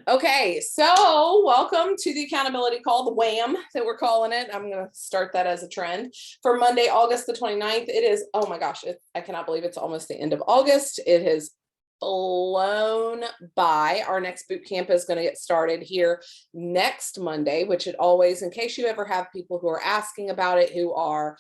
Okay, so welcome to the accountability call, the WHAM that we're calling it. I'm going to start that as a trend for Monday, August the 29th. It is, oh my gosh, I cannot believe it's almost the end of August. It has blown by. Our next boot camp is going to get started here next Monday, which it always, in case you ever have people who are asking about it, who are,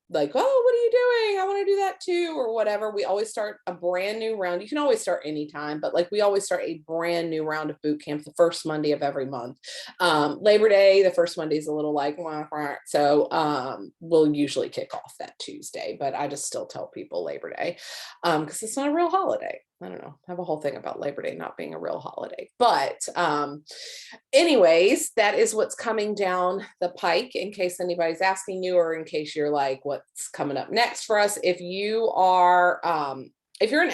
like, oh, what are you doing? I want to do that too, or whatever. We always start a brand new round. You can always start anytime, but like we always start a brand new round of boot camp the first Monday of every month. Labor Day, the first Monday is a little like, wah, wah. So we'll usually kick off that Tuesday, but I just still tell people Labor Day because it's not a real holiday. I don't know. I have a whole thing about Labor Day not being a real holiday. But anyways, that is what's coming down the pike in case anybody's asking you, or in case you're like, what's coming up next for us? If you are if you're an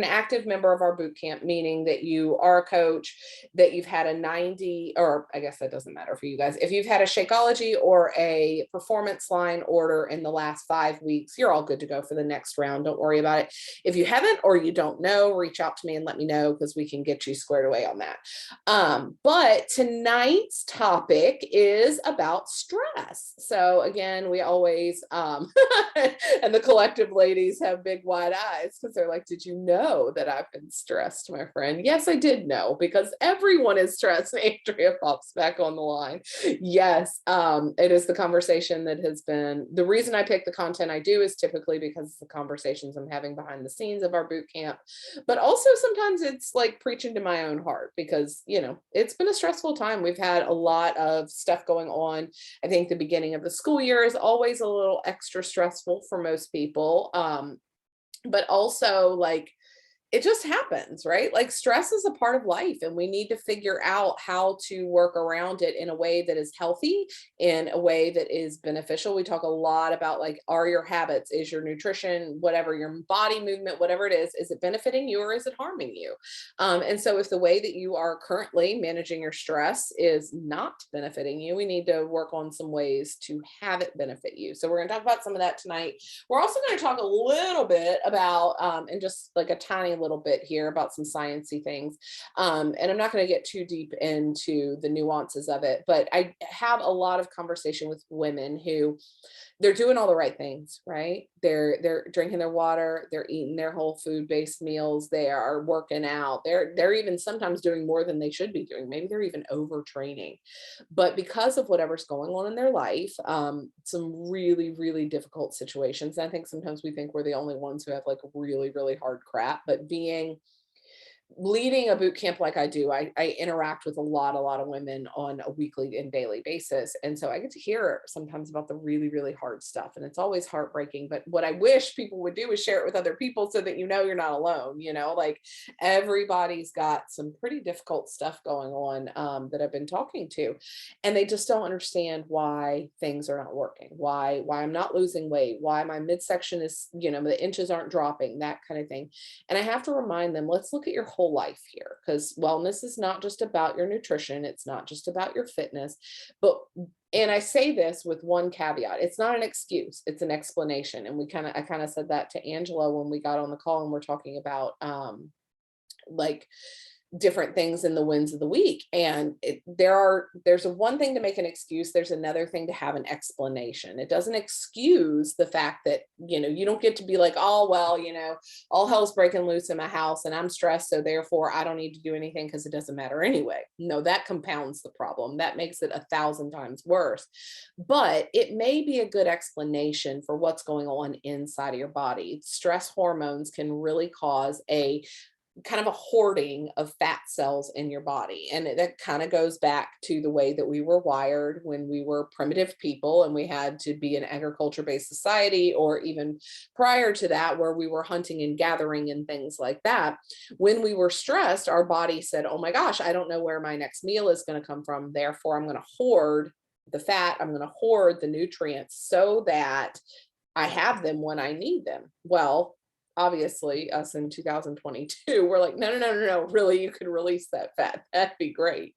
active member of our boot camp, meaning that you are a coach, that you've had a 90, or I guess that doesn't matter for you guys. If you've had a Shakeology or a performance line order in the last 5 weeks, you're all good to go for the next round. Don't worry about it. If you haven't, or you don't know, reach out to me and let me know, because we can get you squared away on that. But tonight's topic is about stress. So again, we always, and the collective ladies have big wide eyes because they're like, did you know that I've been stressed, my friend? Yes, I did know, because everyone is stressed. Andrea pops back on the line. Yes, it is the conversation that has been, the reason I pick the content I do is typically because it's the conversations I'm having behind the scenes of our boot camp, but also sometimes it's like preaching to my own heart, because, it's been a stressful time. We've had a lot of stuff going on. I think the beginning of the school year is always a little extra stressful for most people. But also, like, it just happens, right? Like, stress is a part of life, and we need to figure out how to work around it in a way that is healthy, in a way that is beneficial. We talk a lot about, like, are your habits, is your nutrition, whatever, your body movement, whatever it is it benefiting you or is it harming you? And so if the way that you are currently managing your stress is not benefiting you, we need to work on some ways to have it benefit you. So we're going to talk about some of that tonight. We're also going to talk a little bit about, and just like a tiny little bit here, about some sciencey things. And I'm not going to get too deep into the nuances of it, but I have a lot of conversation with women who, they're doing all the right things, right? They're drinking their water, they're eating their whole food based meals, they are working out, they're even sometimes doing more than they should be doing. Maybe they're even overtraining, but because of whatever's going on in their life, some really, really difficult situations. And I think sometimes we think we're the only ones who have like really, really hard crap, but leading a boot camp like I do, I interact with a lot of women on a weekly and daily basis. And so I get to hear sometimes about the really, really hard stuff. And it's always heartbreaking. But what I wish people would do is share it with other people so that you're not alone. Like, everybody's got some pretty difficult stuff going on that I've been talking to. And they just don't understand why things are not working, why I'm not losing weight, why my midsection is, the inches aren't dropping, that kind of thing. And I have to remind them, let's look at your whole life here, because wellness is not just about your nutrition. It's not just about your fitness, and I say this with one caveat. It's not an excuse. It's an explanation. And I kind of said that to Angela when we got on the call and we're talking about, like, different things in the wins of the week. And there's a one thing to make an excuse. There's another thing to have an explanation. It doesn't excuse the fact that, you don't get to be like, oh, well, all hell's breaking loose in my house and I'm stressed, so therefore I don't need to do anything because it doesn't matter anyway. No, that compounds the problem. That makes it 1,000 times worse. But it may be a good explanation for what's going on inside of your body. Stress hormones can really cause a kind of a hoarding of fat cells in your body. And that kind of goes back to the way that we were wired when we were primitive people and we had to be an agriculture-based society, or even prior to that, where we were hunting and gathering and things like that. When we were stressed, our body said, oh my gosh, I don't know where my next meal is going to come from. Therefore, I'm going to hoard the fat. I'm going to hoard the nutrients so that I have them when I need them. Well, obviously us in 2022, we're like, no, no, no, no, no, really, you can release that fat. That'd be great.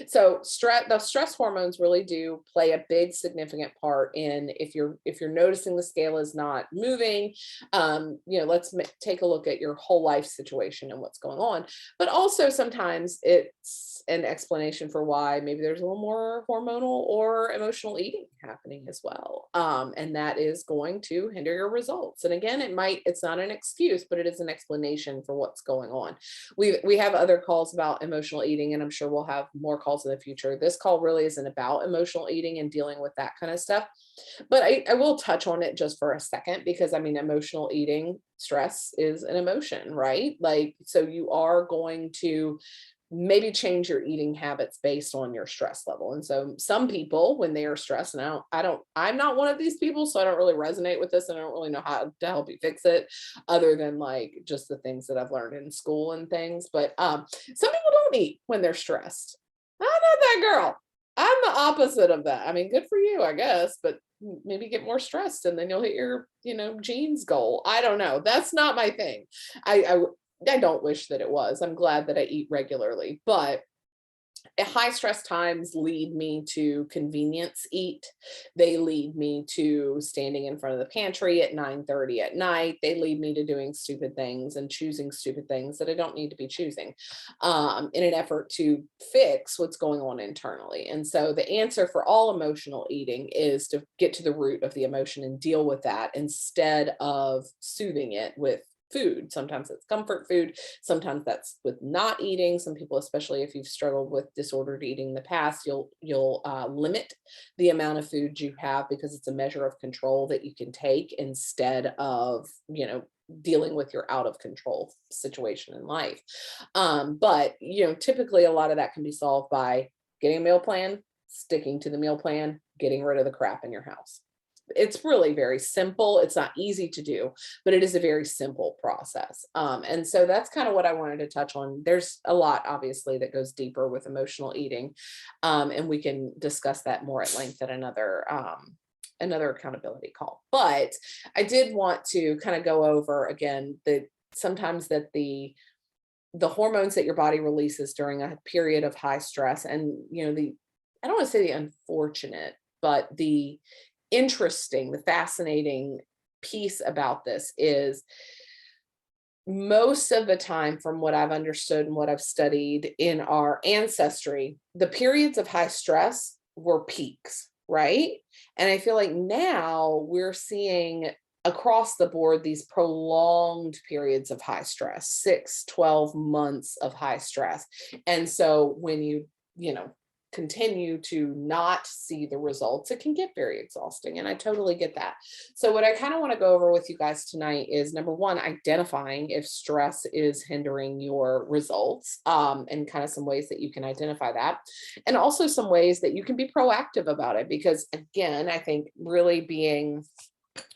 So the stress hormones really do play a big significant part in if you're noticing the scale is not moving. Let's take a look at your whole life situation and what's going on. But also sometimes it's an explanation for why maybe there's a little more hormonal or emotional eating happening as well. And that is going to hinder your results. And again, it's not an excuse, but it is an explanation for what's going on. We have other calls about emotional eating, and I'm sure we'll have more calls in the future. This call really isn't about emotional eating and dealing with that kind of stuff. But I will touch on it just for a second, because I mean, emotional eating, stress is an emotion, right? Like, so you are going to maybe change your eating habits based on your stress level. And so some people, when they are stressed, and I'm not one of these people, so I don't really resonate with this, and I don't really know how to help you fix it other than like just the things that I've learned in school and things. But some people don't eat when they're stressed. I'm not that girl. I'm the opposite of that. I mean, good for you, I guess, but maybe get more stressed and then you'll hit your, jeans goal. I don't know. That's not my thing. I don't wish that it was. I'm glad that I eat regularly, but high stress times lead me to convenience eat. They lead me to standing in front of the pantry at 9:30 at night. They lead me to doing stupid things and choosing stupid things that I don't need to be choosing, in an effort to fix what's going on internally. And so the answer for all emotional eating is to get to the root of the emotion and deal with that instead of soothing it with food. Sometimes it's comfort food. Sometimes that's with not eating. Some people, especially if you've struggled with disordered eating in the past, you'll limit the amount of food you have because it's a measure of control that you can take instead of, dealing with your out of control situation in life. But typically a lot of that can be solved by getting a meal plan, sticking to the meal plan, getting rid of the crap in your house. It's really very simple. It's not easy to do, but it is a very simple process. And so that's kind of what I wanted to touch on. There's a lot, obviously, that goes deeper with emotional eating. And we can discuss that more at length at another accountability call. But I did want to kind of go over again that sometimes that the hormones that your body releases during a period of high stress, and I don't want to say the unfortunate, but the interesting, the fascinating piece about this is most of the time, from what I've understood and what I've studied in our ancestry, the periods of high stress were peaks, right? And I feel like now we're seeing across the board these prolonged periods of high stress, 6, 12 months of high stress. And so when you continue to not see the results, it can get very exhausting. And I totally get that. So what I kind of want to go over with you guys tonight is, number one, identifying if stress is hindering your results, and kind of some ways that you can identify that. And also some ways that you can be proactive about it. Because again, I think really being,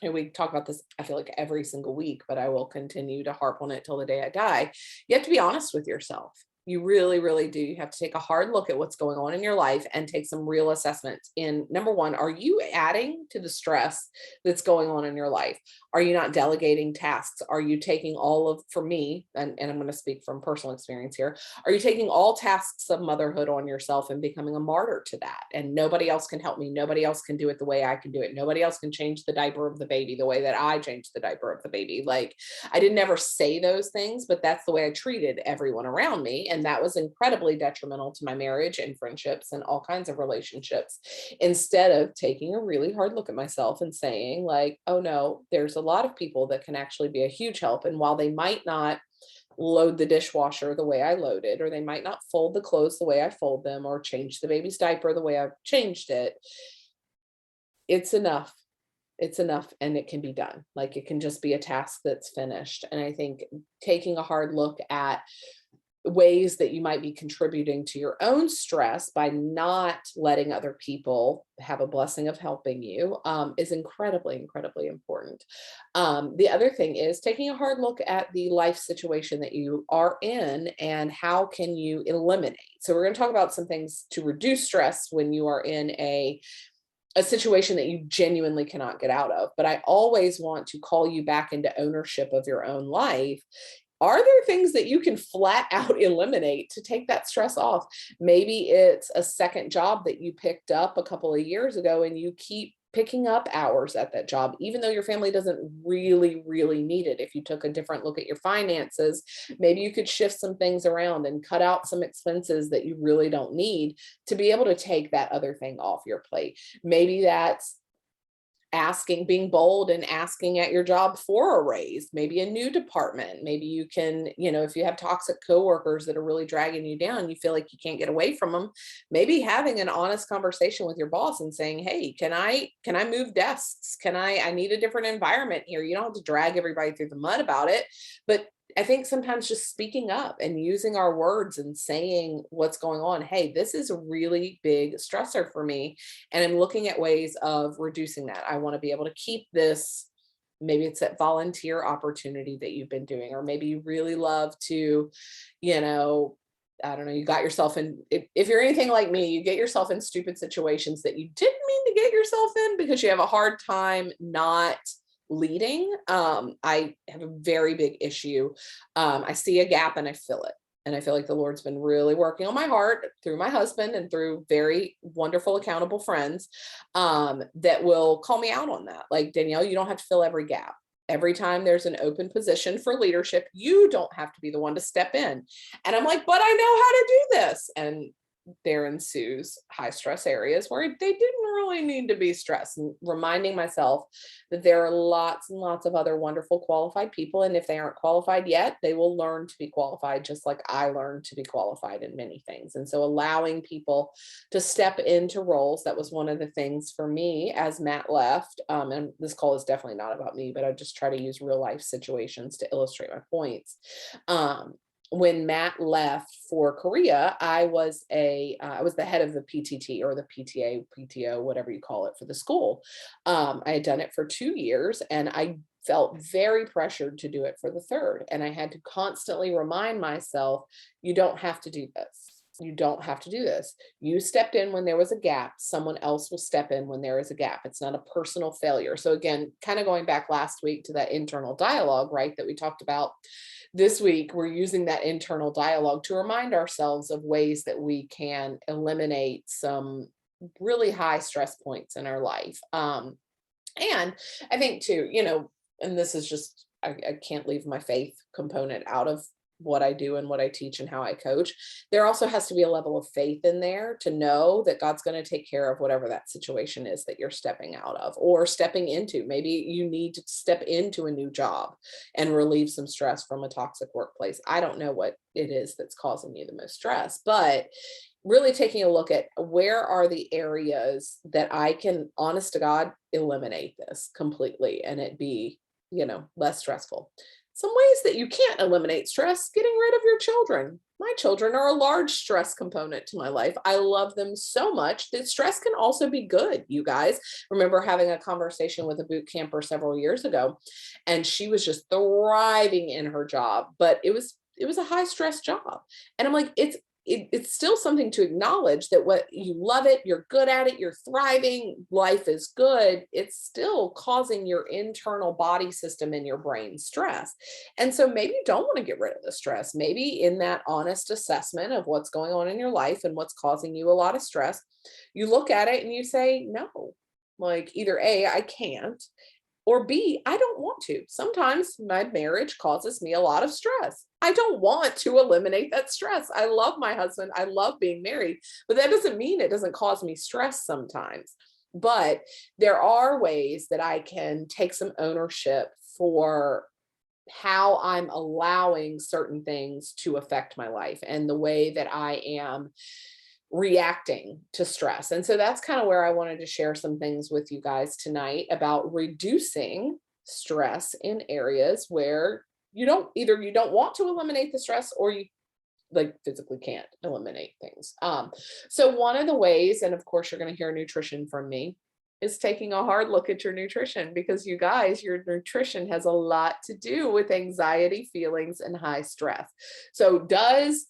and we talk about this, I feel like every single week, but I will continue to harp on it till the day I die. You have to be honest with yourself. You really, really do. You have to take a hard look at what's going on in your life and take some real assessments. In number one, are you adding to the stress that's going on in your life? Are you not delegating tasks? Are you taking for me, and I'm going to speak from personal experience here, are you taking all tasks of motherhood on yourself and becoming a martyr to that? And nobody else can help me. Nobody else can do it the way I can do it. Nobody else can change the diaper of the baby the way that I changed the diaper of the baby. Like, I didn't ever say those things, but that's the way I treated everyone around me. And that was incredibly detrimental to my marriage and friendships and all kinds of relationships. Instead of taking a really hard look at myself and saying, like, oh no, there's a lot of people that can actually be a huge help. And while they might not load the dishwasher the way I loaded, or they might not fold the clothes the way I fold them, or change the baby's diaper the way I've changed it, it's enough. It's enough, and it can be done. Like, it can just be a task that's finished. And I think taking a hard look at ways that you might be contributing to your own stress by not letting other people have a blessing of helping you, is incredibly, incredibly important. The other thing is taking a hard look at the life situation that you are in and how can you eliminate. So we're going to talk about some things to reduce stress when you are in a a situation that you genuinely cannot get out of. But I always want to call you back into ownership of your own life. Are there things that you can flat out eliminate to take that stress off? Maybe it's a second job that you picked up a couple of years ago and you keep picking up hours at that job, even though your family doesn't really need it. If you took a different look at your finances, maybe you could shift some things around and cut out some expenses that you really don't need to be able to take that other thing off your plate. Maybe that's being bold and asking at your job for a raise, maybe a new department. Maybe you can, if you have toxic coworkers that are really dragging you down, you feel like you can't get away from them, maybe having an honest conversation with your boss and saying, hey, can I move desks? I need a different environment here. You don't have to drag everybody through the mud about it, but I think sometimes just speaking up and using our words and saying what's going on. Hey, this is a really big stressor for me, and I'm looking at ways of reducing that. I want to be able to keep this. Maybe it's that volunteer opportunity that you've been doing, or maybe you really love to, I don't know, you got yourself in, if you're anything like me, you get yourself in stupid situations that you didn't mean to get yourself in because you have a hard time not leading. I have a very big issue. I see a gap and I fill it. And I feel like the Lord's been really working on my heart through my husband and through very wonderful, accountable friends that will call me out on that. Like, Danielle, you don't have to fill every gap. Every time there's an open position for leadership, you don't have to be the one to step in. And I'm like, but I know how to do this. And there ensues high stress areas where they didn't really need to be stressed, and reminding myself that there are lots and lots of other wonderful qualified people. And if they aren't qualified yet, they will learn to be qualified, just like I learned to be qualified in many things. And so allowing people to step into roles, that was one of the things for me as Matt left. And this call is definitely not about me, but I just try to use real life situations to illustrate my points. When Matt left for Korea, I was the head of the PTT, or the PTA, PTO, whatever you call it, for the school. I had done it for 2 years, and I felt very pressured to do it for the third. And I had to constantly remind myself, you don't have to do this. You don't have to do this. You stepped in when there was a gap. Someone else will step in when there is a gap. It's not a personal failure. So again, kind of going back last week to that internal dialogue, right, that we talked about. This week, we're using that internal dialogue to remind ourselves of ways that we can eliminate some really high stress points in our life. And I think too, and this is just, I can't leave my faith component out of what I do and what I teach and how I coach. There also has to be a level of faith in there to know that God's going to take care of whatever that situation is that you're stepping out of or stepping into. Maybe you need to step into a new job and relieve some stress from a toxic workplace. I don't know what it is that's causing you the most stress, but really taking a look at where are the areas that I can, honest to God, eliminate this completely and it be, less stressful. Some ways that you can't eliminate stress: getting rid of your children. My children are a large stress component to my life. I love them so much that stress can also be good, you guys. Remember having a conversation with a boot camper several years ago, and she was just thriving in her job, but it was a high stress job. And I'm like, it's still something to acknowledge that what you love it, you're good at it, you're thriving, life is good. It's still causing your internal body system and your brain stress. And so maybe you don't want to get rid of the stress. Maybe in that honest assessment of what's going on in your life and what's causing you a lot of stress, you look at it and you say, no, like either A, I can't, or B, I don't want to. Sometimes my marriage causes me a lot of stress. I don't want to eliminate that stress. I love my husband. I love being married, but that doesn't mean it doesn't cause me stress sometimes. But there are ways that I can take some ownership for how I'm allowing certain things to affect my life and the way that I am reacting to stress. And so that's kind of where I wanted to share some things with you guys tonight about reducing stress in areas where you don't want to eliminate the stress, or you like physically can't eliminate things. So one of the ways, and of course you're going to hear nutrition from me, is taking a hard look at your nutrition, because you guys, your nutrition has a lot to do with anxiety, feelings, and high stress. So does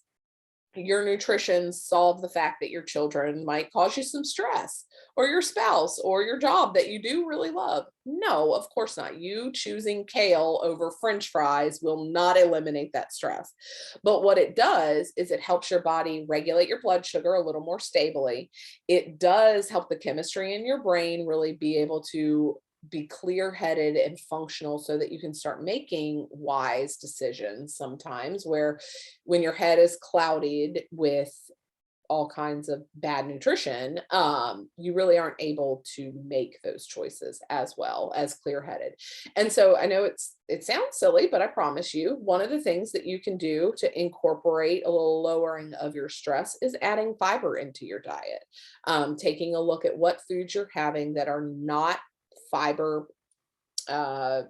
your nutrition solve the fact that your children might cause you some stress, or your spouse, or your job that you do really love? No, of course not. You choosing kale over French fries will not eliminate that stress. But what it does is it helps your body regulate your blood sugar a little more stably. It does help the chemistry in your brain really be able to be clear headed and functional so that you can start making wise decisions sometimes, where when your head is clouded with all kinds of bad nutrition, you really aren't able to make those choices as well as clear headed. And so I know it sounds silly, but I promise you, one of the things that you can do to incorporate a little lowering of your stress is adding fiber into your diet. Taking a look at what foods you're having that are not fiber, uh,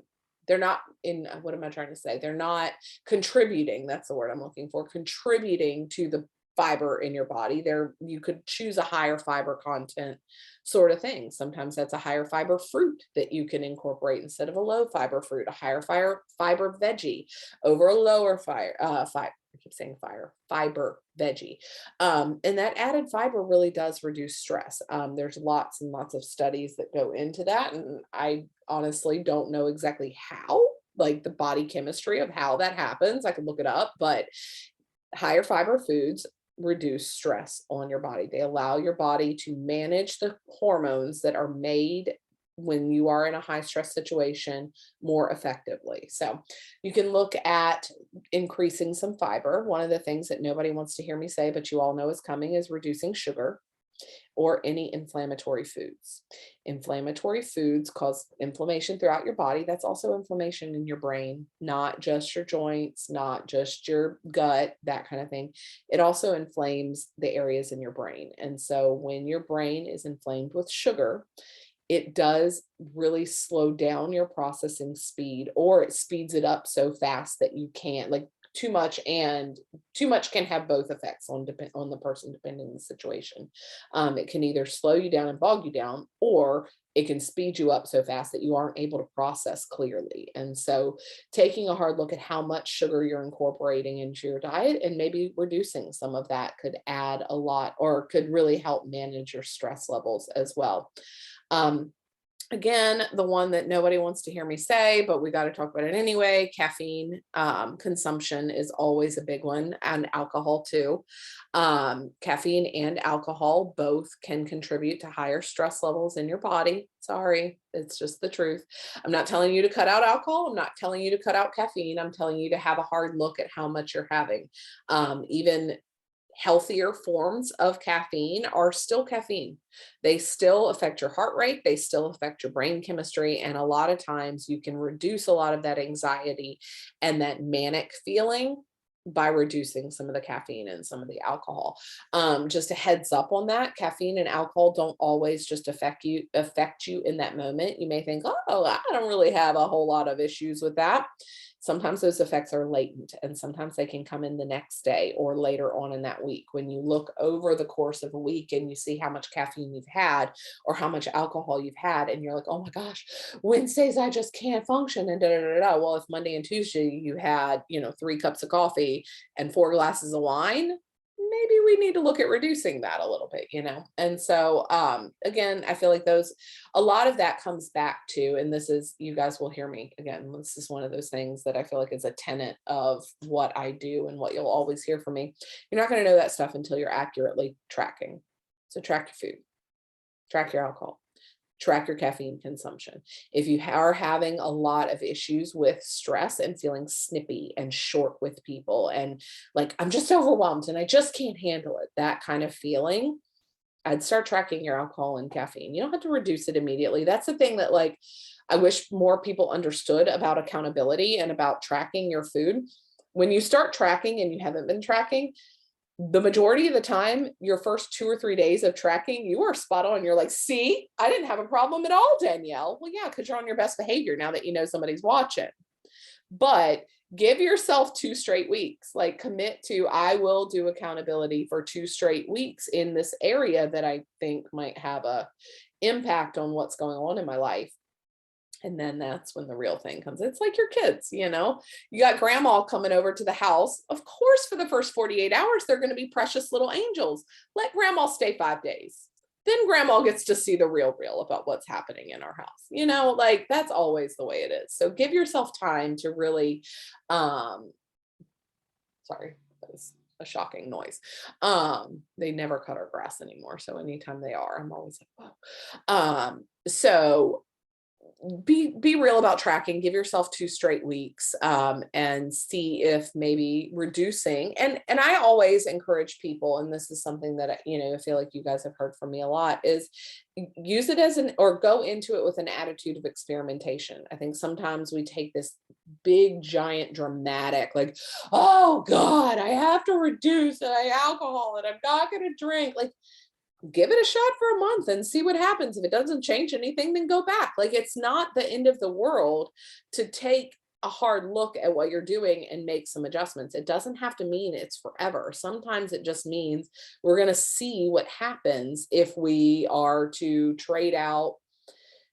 they're not in, what am I trying to say? They're not contributing. That's the word I'm looking for, contributing to the fiber in your body. There, you could choose a higher fiber content sort of thing. Sometimes that's a higher fiber fruit that you can incorporate instead of a low fiber fruit, a higher fiber veggie over a lower fiber. I keep saying fiber veggie. And that added fiber really does reduce stress. There's lots and lots of studies that go into that. And I honestly don't know exactly how, like the body chemistry of how that happens. I could look it up, but higher fiber foods reduce stress on your body. They allow your body to manage the hormones that are made when you are in a high stress situation more effectively. So you can look at increasing some fiber. One of the things that nobody wants to hear me say, but you all know is coming, is reducing sugar or any inflammatory foods. Inflammatory foods cause inflammation throughout your body. That's also inflammation in your brain, not just your joints, not just your gut, that kind of thing. It also inflames the areas in your brain. And so when your brain is inflamed with sugar, it does really slow down your processing speed, or it speeds it up so fast that you can't, like, too much, and too much can have both effects on the person, depending on the situation. It can either slow you down and bog you down, or it can speed you up so fast that you aren't able to process clearly. And so taking a hard look at how much sugar you're incorporating into your diet and maybe reducing some of that could add a lot, or could really help manage your stress levels as well. Um, Again, the one that nobody wants to hear me say, but we got to talk about it anyway. Caffeine consumption is always a big one, and alcohol too. Caffeine and alcohol both can contribute to higher stress levels in your body. Sorry, it's just the truth. I'm not telling you to cut out alcohol. I'm not telling you to cut out caffeine. I'm telling you to have a hard look at how much you're having. Even healthier forms of caffeine are still caffeine. They still affect your heart rate, they still affect your brain chemistry, and a lot of times you can reduce a lot of that anxiety and that manic feeling by reducing some of the caffeine and some of the alcohol. Just a heads up on that, caffeine and alcohol don't always just affect you in that moment. You may think, oh, I don't really have a whole lot of issues with that. Sometimes those effects are latent, and sometimes they can come in the next day or later on in that week. When you look over the course of a week and you see how much caffeine you've had or how much alcohol you've had, and you're like, oh my gosh, Wednesdays I just can't function, and da da da da. Well, if Monday and Tuesday you had, 3 cups of coffee and 4 glasses of wine, maybe we need to look at reducing that a little bit. And so again, I feel like a lot of that comes back to, and this is, you guys will hear me again, this is one of those things that I feel like is a tenet of what I do and what you'll always hear from me. You're not going to know that stuff until you're accurately tracking. So track your food, track your alcohol, track your caffeine consumption. If you are having a lot of issues with stress and feeling snippy and short with people, and like, I'm just overwhelmed and I just can't handle it, that kind of feeling, I'd start tracking your alcohol and caffeine. You don't have to reduce it immediately. That's the thing that, like, I wish more people understood about accountability and about tracking your food. When you start tracking and you haven't been tracking, the majority of the time, your first 2 or 3 days of tracking, you are spot on. You're like, see, I didn't have a problem at all, Danielle. Well, yeah, because you're on your best behavior now that you know somebody's watching. But give yourself 2 straight weeks. Like, commit to, I will do accountability for 2 straight weeks in this area that I think might have a impact on what's going on in my life. And then that's when the real thing comes. It's like your kids, you got grandma coming over to the house. Of course, for the first 48 hours, they're going to be precious little angels. Let grandma stay 5 days. Then grandma gets to see the real about what's happening in our house. Like that's always the way it is. So give yourself time to really, sorry, that was a shocking noise. They never cut our grass anymore. So anytime they are, I'm always like, whoa. So be real about tracking. Give yourself 2 straight weeks, and see if maybe reducing, and I always encourage people, and this is something that I feel like you guys have heard from me a lot, is use it as or go into it with an attitude of experimentation. I think sometimes we take this big giant dramatic, like, oh God, I have to reduce alcohol and I'm not going to drink. Like, give it a shot for a month and see what happens. If it doesn't change anything, then go back. Like, it's not the end of the world to take a hard look at what you're doing and make some adjustments. It doesn't have to mean it's forever. Sometimes it just means we're going to see what happens if we are to trade out.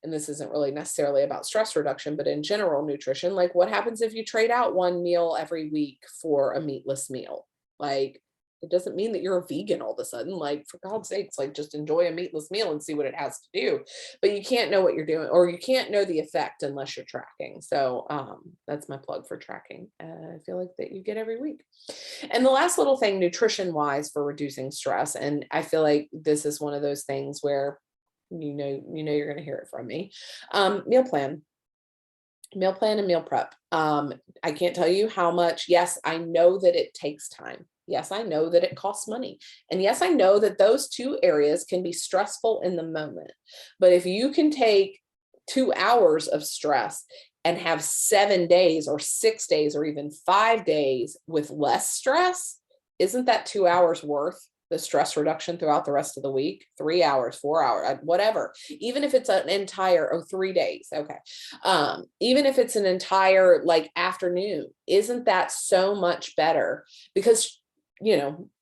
And this isn't really necessarily about stress reduction, but in general nutrition, like what happens if you trade out one meal every week for a meatless meal? Like, it doesn't mean that you're a vegan all of a sudden. Like, for God's sakes, like, just enjoy a meatless meal and see what it has to do. But you can't know what you're doing, or you can't know the effect unless you're tracking. So that's my plug for tracking. I feel like that you get every week. And the last little thing, nutrition wise, for reducing stress, and I feel like this is one of those things where you're going to hear it from me. Meal plan and meal prep. I can't tell you how much. Yes, I know that it takes time. Yes, I know that it costs money. And yes, I know that those 2 areas can be stressful in the moment. But if you can take 2 hours of stress and have 7 days or 6 days or even 5 days with less stress, isn't that 2 hours worth the stress reduction throughout the rest of the week? 3 hours, 4 hours, whatever. Even if it's an entire 3 days. Okay. Even if it's an entire afternoon, isn't that so much better? Because,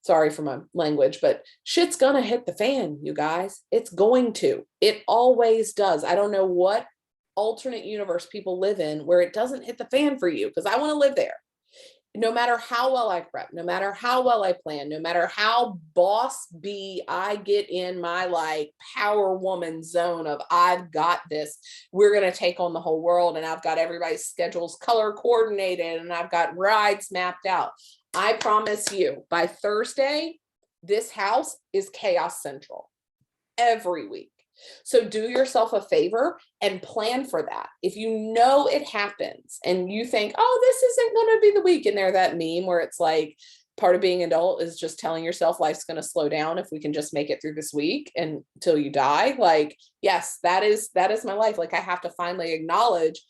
sorry for my language, but shit's gonna hit the fan, you guys. It's going to. It always does. I don't know what alternate universe people live in where it doesn't hit the fan for you, because I want to live there. No matter how well I prep, no matter how well I plan, no matter how boss B I get in my power woman zone of I've got this, we're going to take on the whole world, and I've got everybody's schedules color coordinated, and I've got rides mapped out. I promise you, by Thursday, this house is chaos central every week. So do yourself a favor and plan for that. If you know it happens and you think, oh, this isn't going to be the week, and there's that meme where it's like part of being adult is just telling yourself life's going to slow down if we can just make it through this week until you die. Like, yes, that is my life. Like, I have to finally acknowledge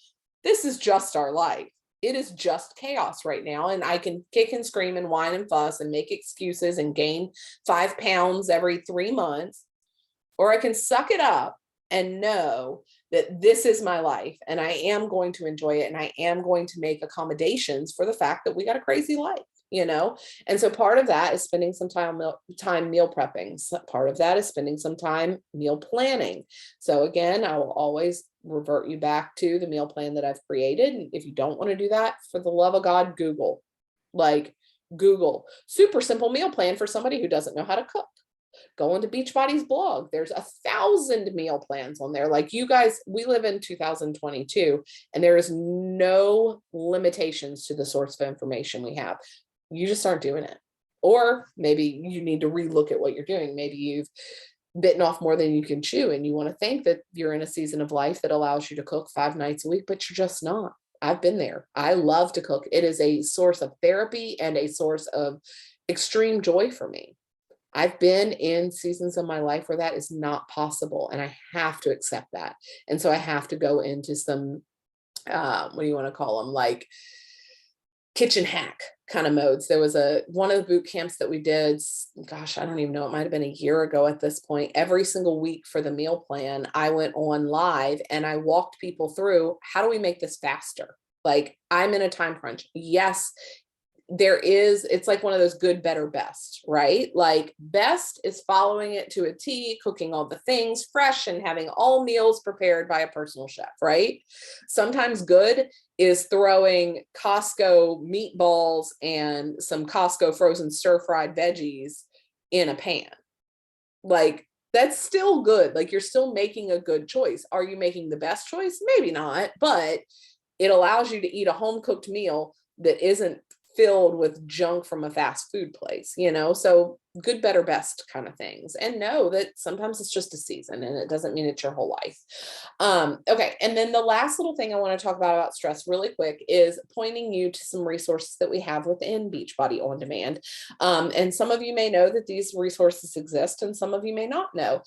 this is just our life. It is just chaos right now. And I can kick and scream and whine and fuss and make excuses and gain 5 pounds every 3 months. Or I can suck it up and know that this is my life and I am going to enjoy it, and I am going to make accommodations for the fact that we got a crazy life, And so part of that is spending some time meal prepping. So part of that is spending some time meal planning. So again, I will always revert you back to the meal plan that I've created. And if you don't want to do that, for the love of God, Google super simple meal plan for somebody who doesn't know how to cook. Go into Beachbody's blog. There's 1,000 meal plans on there. Like, you guys, we live in 2022, and there is no limitations to the source of information we have. You just aren't doing it. Or maybe you need to relook at what you're doing. Maybe you've bitten off more than you can chew, and you want to think that you're in a season of life that allows you to cook 5 nights a week, but you're just not. I've been there. I love to cook. It is a source of therapy and a source of extreme joy for me. I've been in seasons of my life where that is not possible, and I have to accept that. And so I have to go into some, what do you want to call them? Like kitchen hack kind of modes. There was one of the boot camps that we did, gosh, I don't even know, it might've been a year ago at this point. Every single week for the meal plan, I went on live and I walked people through, how do we make this faster? Like, I'm in a time crunch. Yes, it's like one of those good, better, best, right? Like best is following it to a T, cooking all the things fresh and having all meals prepared by a personal chef, right? Sometimes good is throwing Costco meatballs and some Costco frozen stir-fried veggies in a pan. Like that's still good. Like you're still making a good choice. Are you making the best choice? Maybe not, but it allows you to eat a home cooked meal that isn't filled with junk from a fast food place, so good, better, best kind of things. And know that sometimes it's just a season and it doesn't mean it's your whole life. Okay. And then the last little thing I want to talk about stress really quick is pointing you to some resources that we have within Beachbody On Demand. And some of you may know that these resources exist and some of you may not know.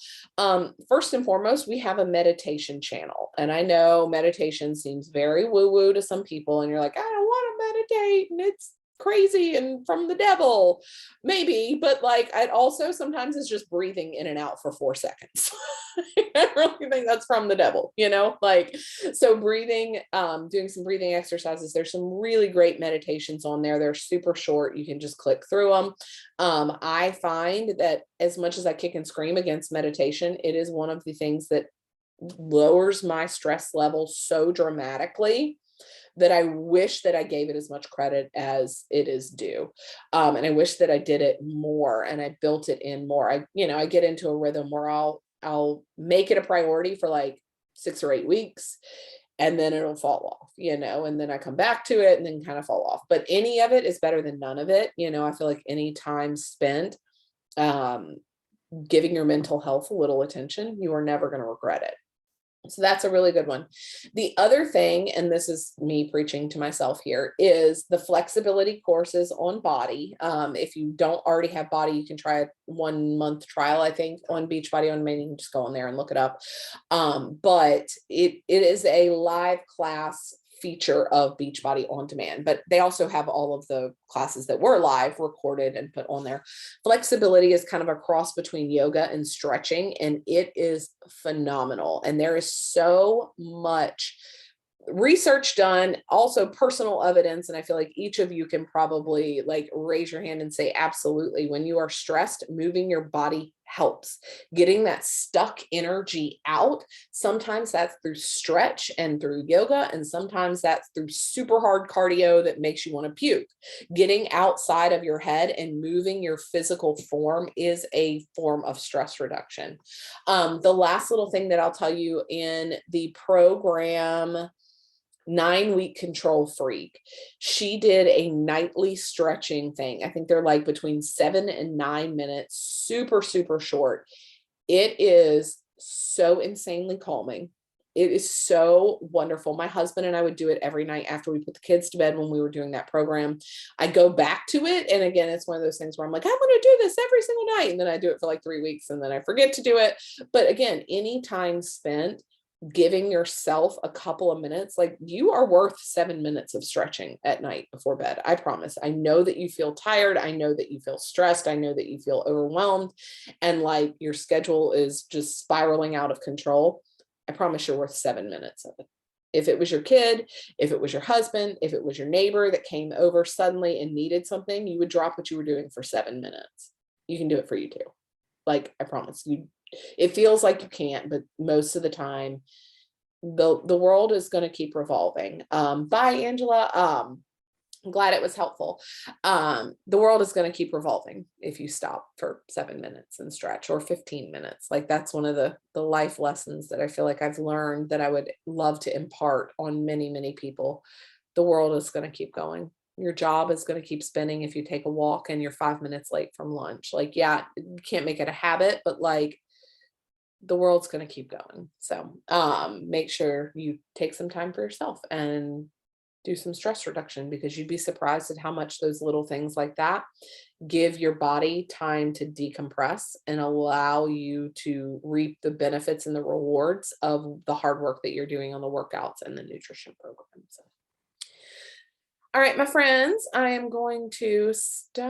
First and foremost, we have a meditation channel. And I know meditation seems very woo-woo to some people and you're like, I don't want to meditate and it's crazy and from the devil, maybe, but like it also sometimes is just breathing in and out for 4 seconds. I really think that's from the devil, like, so breathing, doing some breathing exercises. There's some really great meditations on there. They're super short. You can just click through them. I find that as much as I kick and scream against meditation, it is one of the things that lowers my stress level so dramatically that I wish that I gave it as much credit as it is due. And I wish that I did it more and I built it in more. I get into a rhythm where I'll make it a priority for like 6 or 8 weeks and then it'll fall off, and then I come back to it and then kind of fall off. But any of it is better than none of it. I feel like any time spent giving your mental health a little attention, you are never going to regret it. So that's a really good one. The other thing, and this is me preaching to myself here, is the flexibility courses on Body. If you don't already have Body, you can try a 1-month trial, I think, on Beachbody On Demand. You can just go on there and look it up. But it is a live class feature of Beachbody On Demand, but they also have all of the classes that were live recorded and put on there. Flexibility is kind of a cross between yoga and stretching, and it is phenomenal. And there is so much research done, also personal evidence. And I feel like each of you can probably like raise your hand and say, absolutely. When you are stressed, moving your body helps. Getting that stuck energy out. Sometimes that's through stretch and through yoga. And sometimes that's through super hard cardio that makes you want to puke. Getting outside of your head and moving your physical form is a form of stress reduction. The last little thing that I'll tell you in the program, 9-week Control Freak, she did a nightly stretching thing. I think they're like between 7 and 9 minutes, super, super short. It is so insanely calming. It is so wonderful. My husband and I would do it every night after we put the kids to bed when we were doing that program. I go back to it. And again, it's one of those things where I'm like, I want to do this every single night. And then I do it for like 3 weeks and then I forget to do it. But again, any time spent giving yourself a couple of minutes, like you are worth 7 minutes of stretching at night before bed. I promise. I know that you feel tired. I know that you feel stressed. I know that you feel overwhelmed and like your schedule is just spiraling out of control. I promise you're worth 7 minutes of it. If it was your kid, if it was your husband, if it was your neighbor that came over suddenly and needed something, you would drop what you were doing for 7 minutes. You can do it for you too. Like, I promise you. It feels like you can't, but most of the time, the world is going to keep revolving. Bye, Angela. I'm glad it was helpful. The world is going to keep revolving if you stop for 7 minutes and stretch, or 15 minutes. Like that's one of the life lessons that I feel like I've learned that I would love to impart on many, many people. The world is going to keep going. Your job is going to keep spinning if you take a walk and you're 5 minutes late from lunch. Like, yeah, you can't make it a habit, but like the world's going to keep going. So make sure you take some time for yourself and do some stress reduction, because you'd be surprised at how much those little things like that give your body time to decompress and allow you to reap the benefits and the rewards of the hard work that you're doing on the workouts and the nutrition program. So, all right, my friends, I am going to stop.